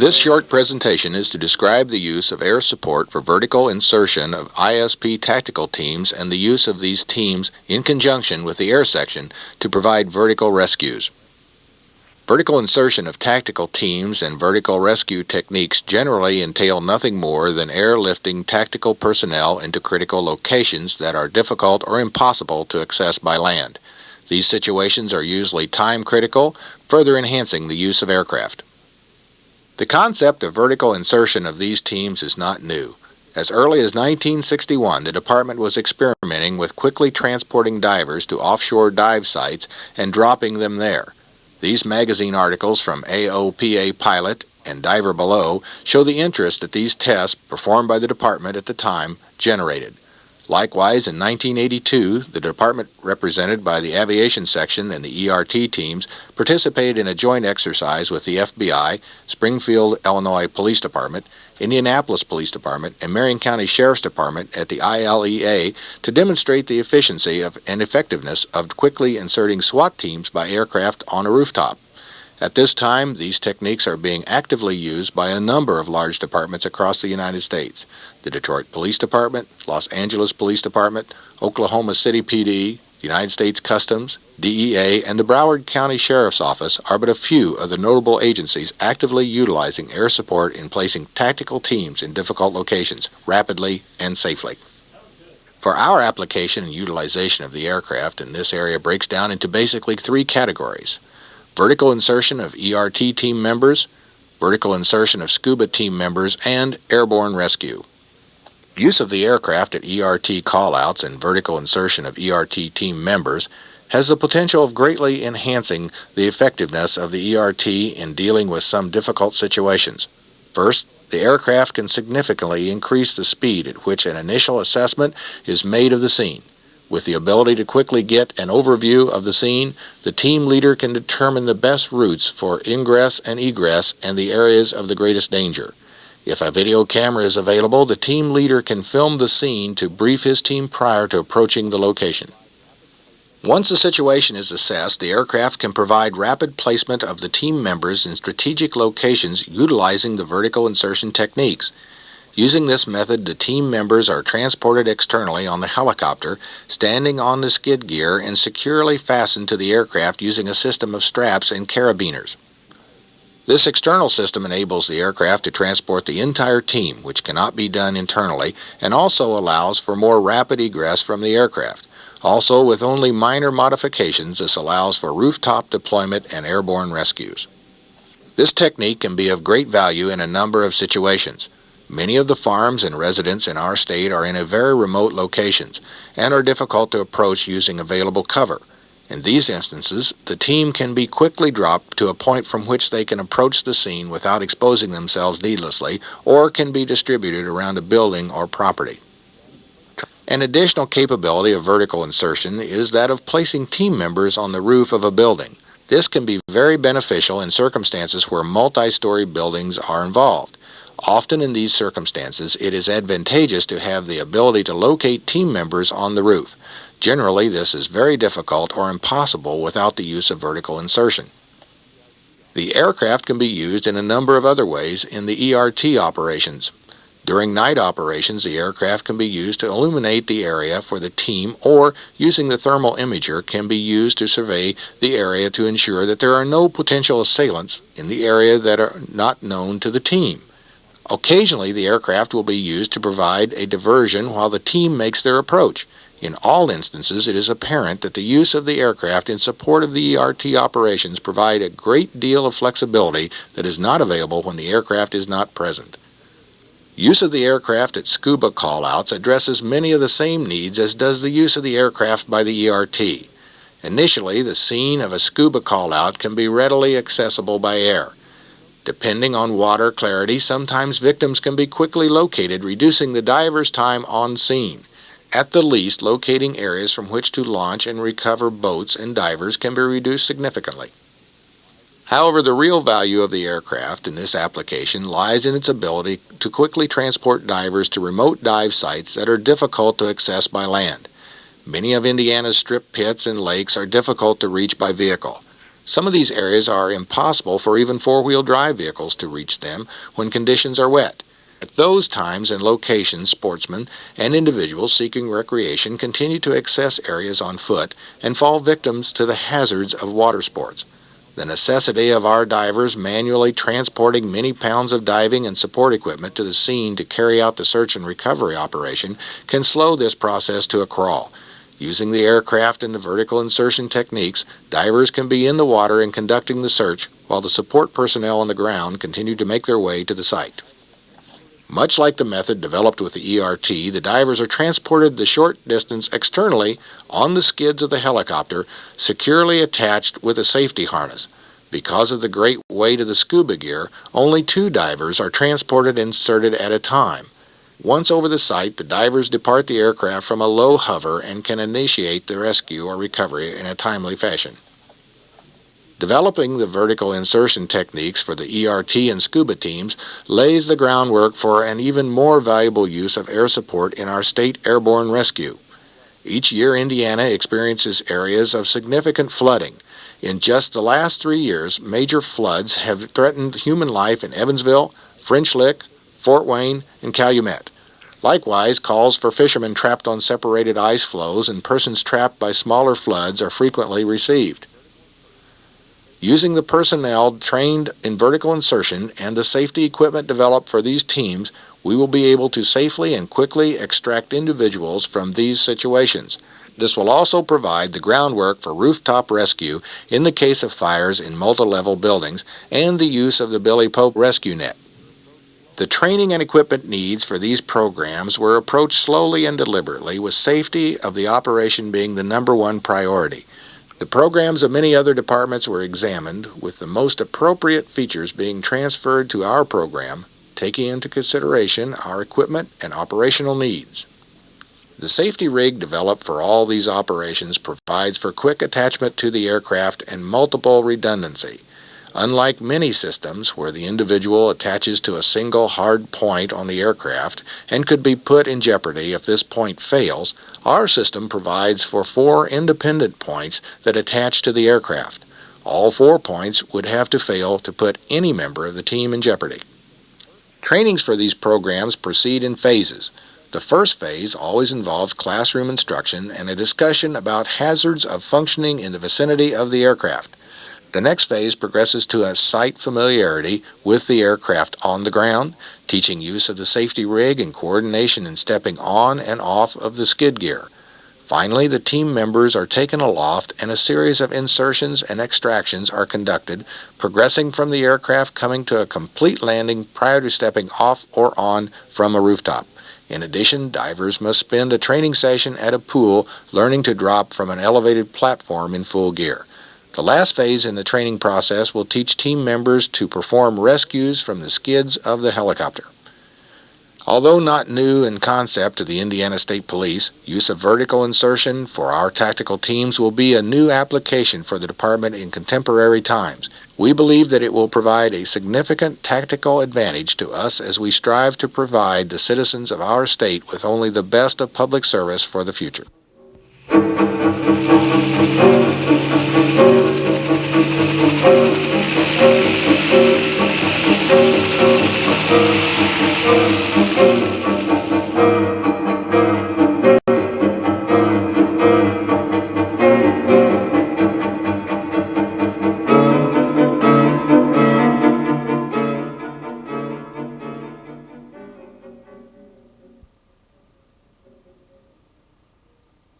This short presentation is to describe the use of air support for vertical insertion of ISP tactical teams and the use of these teams in conjunction with the air section to provide vertical rescues. Vertical insertion of tactical teams and vertical rescue techniques generally entail nothing more than airlifting tactical personnel into critical locations that are difficult or impossible to access by land. These situations are usually time-critical, further enhancing the use of aircraft. The concept of vertical insertion of these teams is not new. As early as 1961, the department was experimenting with quickly transporting divers to offshore dive sites and dropping them there. These magazine articles from AOPA Pilot and Diver Below show the interest that these tests, performed by the department at the time, generated. Likewise, in 1982, the department, represented by the aviation section and the ERT teams, participated in a joint exercise with the FBI, Springfield, Illinois Police Department, Indianapolis Police Department, and Marion County Sheriff's Department at the ILEA to demonstrate the efficiency and effectiveness of quickly inserting SWAT teams by aircraft on a rooftop. At this time, these techniques are being actively used by a number of large departments across the United States. The Detroit Police Department, Los Angeles Police Department, Oklahoma City PD, United States Customs, DEA, and the Broward County Sheriff's Office are but a few of the notable agencies actively utilizing air support in placing tactical teams in difficult locations rapidly and safely. For our application and utilization of the aircraft in this area breaks down into basically three categories: vertical insertion of ERT team members, vertical insertion of scuba team members, and airborne rescue. Use of the aircraft at ERT callouts and vertical insertion of ERT team members has the potential of greatly enhancing the effectiveness of the ERT in dealing with some difficult situations. First, the aircraft can significantly increase the speed at which an initial assessment is made of the scene. With the ability to quickly get an overview of the scene, the team leader can determine the best routes for ingress and egress and the areas of the greatest danger. If a video camera is available, the team leader can film the scene to brief his team prior to approaching the location. Once the situation is assessed, the aircraft can provide rapid placement of the team members in strategic locations utilizing the vertical insertion techniques. Using this method, the team members are transported externally on the helicopter, standing on the skid gear and securely fastened to the aircraft using a system of straps and carabiners. This external system enables the aircraft to transport the entire team, which cannot be done internally, and also allows for more rapid egress from the aircraft. Also, with only minor modifications, this allows for rooftop deployment and airborne rescues. This technique can be of great value in a number of situations. Many of the farms and residents in our state are in a very remote locations and are difficult to approach using available cover. In these instances, the team can be quickly dropped to a point from which they can approach the scene without exposing themselves needlessly, or can be distributed around a building or property. An additional capability of vertical insertion is that of placing team members on the roof of a building. This can be very beneficial in circumstances where multi-story buildings are involved. Often in these circumstances, it is advantageous to have the ability to locate team members on the roof. Generally, this is very difficult or impossible without the use of vertical insertion. The aircraft can be used in a number of other ways in the ERT operations. During night operations, the aircraft can be used to illuminate the area for the team, or using the thermal imager can be used to survey the area to ensure that there are no potential assailants in the area that are not known to the team. Occasionally, the aircraft will be used to provide a diversion while the team makes their approach. In all instances, it is apparent that the use of the aircraft in support of the ERT operations provide a great deal of flexibility that is not available when the aircraft is not present. Use of the aircraft at scuba callouts addresses many of the same needs as does the use of the aircraft by the ERT. Initially, the scene of a scuba callout can be readily accessible by air. Depending on water clarity, sometimes victims can be quickly located, reducing the diver's time on scene. At the least, locating areas from which to launch and recover boats and divers can be reduced significantly. However, the real value of the aircraft in this application lies in its ability to quickly transport divers to remote dive sites that are difficult to access by land. Many of Indiana's strip pits and lakes are difficult to reach by vehicle. Some of these areas are impossible for even four-wheel drive vehicles to reach them when conditions are wet. At those times and locations, sportsmen and individuals seeking recreation continue to access areas on foot and fall victims to the hazards of water sports. The necessity of our divers manually transporting many pounds of diving and support equipment to the scene to carry out the search and recovery operation can slow this process to a crawl. Using the aircraft and the vertical insertion techniques, divers can be in the water and conducting the search, while the support personnel on the ground continue to make their way to the site. Much like the method developed with the ERT, the divers are transported the short distance externally on the skids of the helicopter, securely attached with a safety harness. Because of the great weight of the scuba gear, only 2 divers are transported and inserted at a time. Once over the site, the divers depart the aircraft from a low hover and can initiate the rescue or recovery in a timely fashion. Developing the vertical insertion techniques for the ERT and scuba teams lays the groundwork for an even more valuable use of air support in our state airborne rescue. Each year, Indiana experiences areas of significant flooding. In just the last 3 years, major floods have threatened human life in Evansville, French Lick, Fort Wayne, and Calumet. Likewise, calls for fishermen trapped on separated ice floes and persons trapped by smaller floods are frequently received. Using the personnel trained in vertical insertion and the safety equipment developed for these teams, we will be able to safely and quickly extract individuals from these situations. This will also provide the groundwork for rooftop rescue in the case of fires in multi-level buildings and the use of the Billy Pope rescue net. The training and equipment needs for these programs were approached slowly and deliberately, with safety of the operation being the #1 priority. The programs of many other departments were examined, with the most appropriate features being transferred to our program, taking into consideration our equipment and operational needs. The safety rig developed for all these operations provides for quick attachment to the aircraft and multiple redundancy. Unlike many systems where the individual attaches to a single hard point on the aircraft and could be put in jeopardy if this point fails, our system provides for 4 independent points that attach to the aircraft. All 4 points would have to fail to put any member of the team in jeopardy. Trainings for these programs proceed in phases. The first phase always involves classroom instruction and a discussion about hazards of functioning in the vicinity of the aircraft. The next phase progresses to a site familiarity with the aircraft on the ground, teaching use of the safety rig and coordination in stepping on and off of the skid gear. Finally, the team members are taken aloft and a series of insertions and extractions are conducted, progressing from the aircraft coming to a complete landing prior to stepping off or on from a rooftop. In addition, divers must spend a training session at a pool learning to drop from an elevated platform in full gear. The last phase in the training process will teach team members to perform rescues from the skids of the helicopter. Although not new in concept to the Indiana State Police, use of vertical insertion for our tactical teams will be a new application for the department in contemporary times. We believe that it will provide a significant tactical advantage to us as we strive to provide the citizens of our state with only the best of public service for the future.